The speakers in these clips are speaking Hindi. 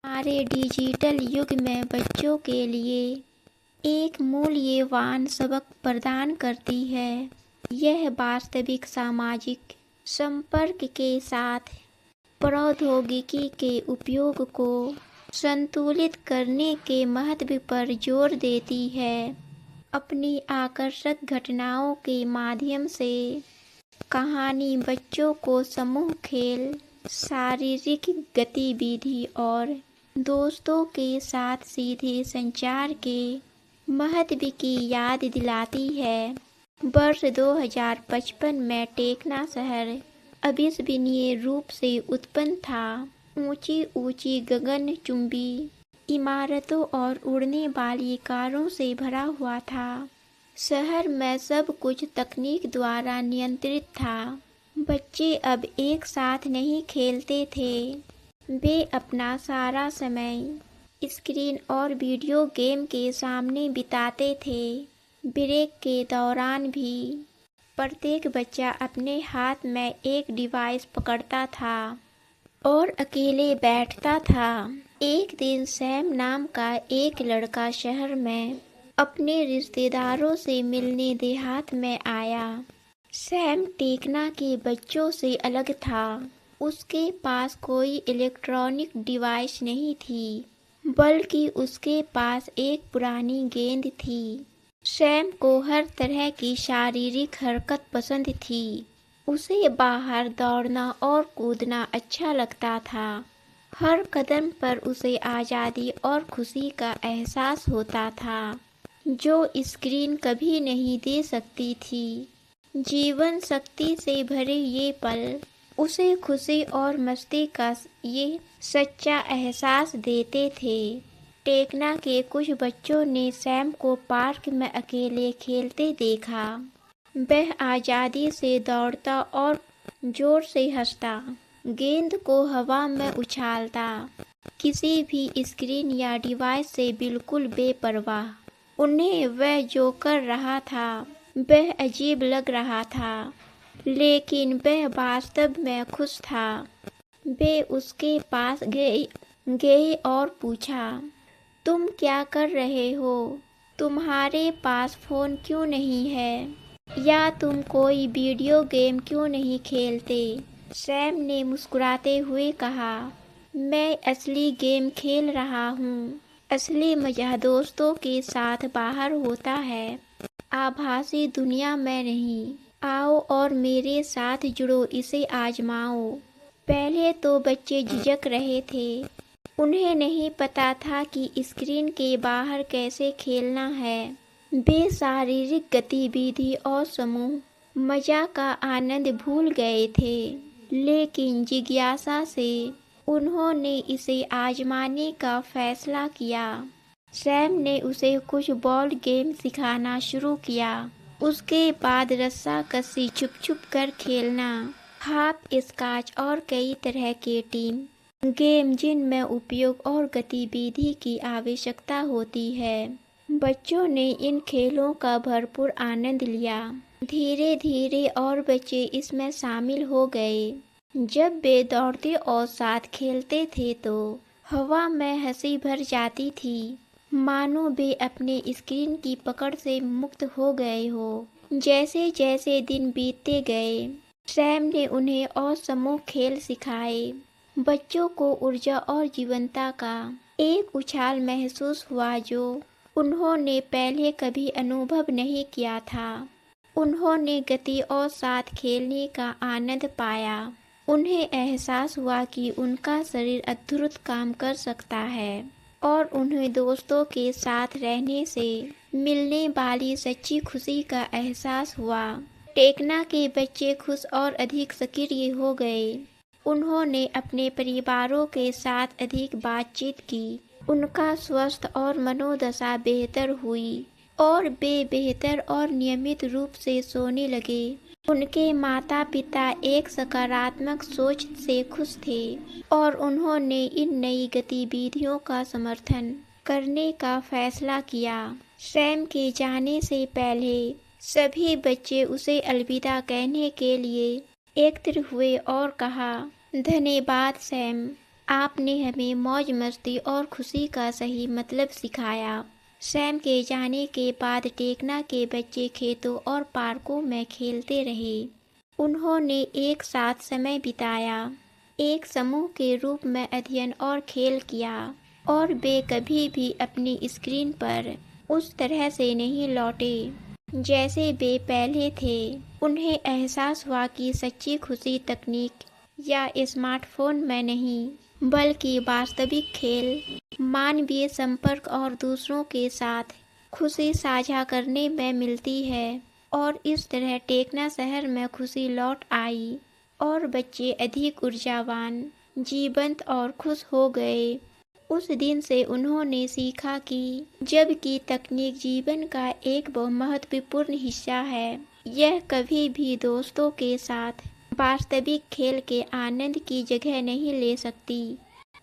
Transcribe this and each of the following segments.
हमारे डिजिटल युग में बच्चों के लिए एक मूल्यवान सबक प्रदान करती है। यह वास्तविक सामाजिक संपर्क के साथ प्रौद्योगिकी के उपयोग को संतुलित करने के महत्व पर जोर देती है। अपनी आकर्षक घटनाओं के माध्यम से कहानी बच्चों को समूह खेल, शारीरिक गतिविधि और दोस्तों के साथ सीधे संचार के महत्व की याद दिलाती है। वर्ष 2055 में टेकना शहर अविश्वसनीय रूप से उत्पन्न था। ऊंची ऊंची गगनचुंबी इमारतों और उड़ने वाली कारों से भरा हुआ था। शहर में सब कुछ तकनीक द्वारा नियंत्रित था। बच्चे अब एक साथ नहीं खेलते थे। वे अपना सारा समय स्क्रीन और वीडियो गेम के सामने बिताते थे। ब्रेक के दौरान भी प्रत्येक बच्चा अपने हाथ में एक डिवाइस पकड़ता था और अकेले बैठता था। एक दिन सैम नाम का एक लड़का शहर में अपने रिश्तेदारों से मिलने देहात में आया। सैम टेकना के बच्चों से अलग था। उसके पास कोई इलेक्ट्रॉनिक डिवाइस नहीं थी, बल्कि उसके पास एक पुरानी गेंद थी। सैम को हर तरह की शारीरिक हरकत पसंद थी। उसे बाहर दौड़ना और कूदना अच्छा लगता था। हर कदम पर उसे आज़ादी और खुशी का एहसास होता था, जो स्क्रीन कभी नहीं दे सकती थी। जीवन शक्ति से भरे ये पल उसे खुशी और मस्ती का ये सच्चा एहसास देते थे। टेकना के कुछ बच्चों ने सैम को पार्क में अकेले खेलते देखा। वह आज़ादी से दौड़ता और जोर से हंसता, गेंद को हवा में उछालता, किसी भी स्क्रीन या डिवाइस से बिल्कुल बेपरवाह। उन्हें वह जो कर रहा था वह अजीब लग रहा था, लेकिन वह वास्तव में खुश था। वे उसके पास गए और पूछा, तुम क्या कर रहे हो? तुम्हारे पास फ़ोन क्यों नहीं है? या तुम कोई वीडियो गेम क्यों नहीं खेलते? सैम ने मुस्कुराते हुए कहा, मैं असली गेम खेल रहा हूँ। असली मज़ा दोस्तों के साथ बाहर होता है, आभासी दुनिया में नहीं। आओ और मेरे साथ जुड़ो, इसे आजमाओ। पहले तो बच्चे झिझक रहे थे। उन्हें नहीं पता था कि स्क्रीन के बाहर कैसे खेलना है। वे शारीरिक गतिविधि और समूह मज़ा का आनंद भूल गए थे, लेकिन जिज्ञासा से उन्होंने इसे आजमाने का फैसला किया। सैम ने उसे कुछ बॉल गेम सिखाना शुरू किया। उसके बाद रस्साकशी, छुप छुप कर खेलना, हाथ स्कॉच और कई तरह के टीम गेम जिनमें उपयोग और गतिविधि की आवश्यकता होती है। बच्चों ने इन खेलों का भरपूर आनंद लिया। धीरे धीरे और बच्चे इसमें शामिल हो गए। जब वे दौड़ते और साथ खेलते थे तो हवा में हंसी भर जाती थी, मानो वे अपने स्क्रीन की पकड़ से मुक्त हो गए हो। जैसे जैसे दिन बीतते गए, सैम ने उन्हें और समूह खेल सिखाए। बच्चों को ऊर्जा और जीवंतता का एक उछाल महसूस हुआ जो उन्होंने पहले कभी अनुभव नहीं किया था। उन्होंने गति और साथ खेलने का आनंद पाया। उन्हें एहसास हुआ कि उनका शरीर अद्भुत काम कर सकता है और उन्हें दोस्तों के साथ रहने से मिलने वाली सच्ची खुशी का एहसास हुआ। टेकना के बच्चे खुश और अधिक सक्रिय हो गए। उन्होंने अपने परिवारों के साथ अधिक बातचीत की। उनका स्वास्थ्य और मनोदशा बेहतर हुई और वे बेहतर और नियमित रूप से सोने लगे। उनके माता पिता एक सकारात्मक सोच से खुश थे और उन्होंने इन नई गतिविधियों का समर्थन करने का फैसला किया। सैम के जाने से पहले सभी बच्चे उसे अलविदा कहने के लिए एकत्र हुए और कहा, धन्यवाद सैम, आपने हमें मौज मस्ती और खुशी का सही मतलब सिखाया। सैम के जाने के बाद टेकना के बच्चे खेतों और पार्कों में खेलते रहे। उन्होंने एक साथ समय बिताया, एक समूह के रूप में अध्ययन और खेल किया, और वे कभी भी अपनी स्क्रीन पर उस तरह से नहीं लौटे जैसे वे पहले थे। उन्हें एहसास हुआ कि सच्ची खुशी तकनीक या स्मार्टफोन में नहीं, बल्कि वास्तविक खेल, मानवीय संपर्क और दूसरों के साथ खुशी साझा करने में मिलती है। और इस तरह टेकना शहर में खुशी लौट आई और बच्चे अधिक ऊर्जावान, जीवंत और खुश हो गए। उस दिन से उन्होंने सीखा कि जबकि तकनीक जीवन का एक बहुत महत्वपूर्ण हिस्सा है, यह कभी भी दोस्तों के साथ वास्तविक खेल के आनंद की जगह नहीं ले सकती।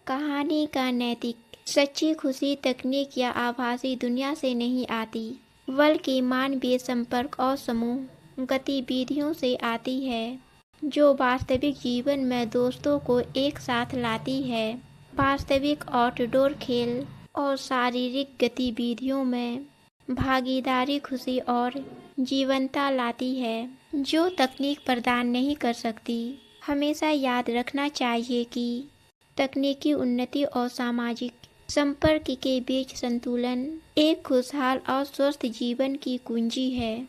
कहानी का नैतिक: सच्ची खुशी तकनीक या आभासी दुनिया से नहीं आती, बल्कि मानवीय संपर्क और समूह गतिविधियों से आती है, जो वास्तविक जीवन में दोस्तों को एक साथ लाती है। वास्तविक आउटडोर खेल और शारीरिक गतिविधियों में भागीदारी खुशी और जीवंतता लाती है, जो तकनीक प्रदान नहीं कर सकती। हमेशा याद रखना चाहिए कि तकनीकी उन्नति और सामाजिक संपर्क के बीच संतुलन एक खुशहाल और स्वस्थ जीवन की कुंजी है।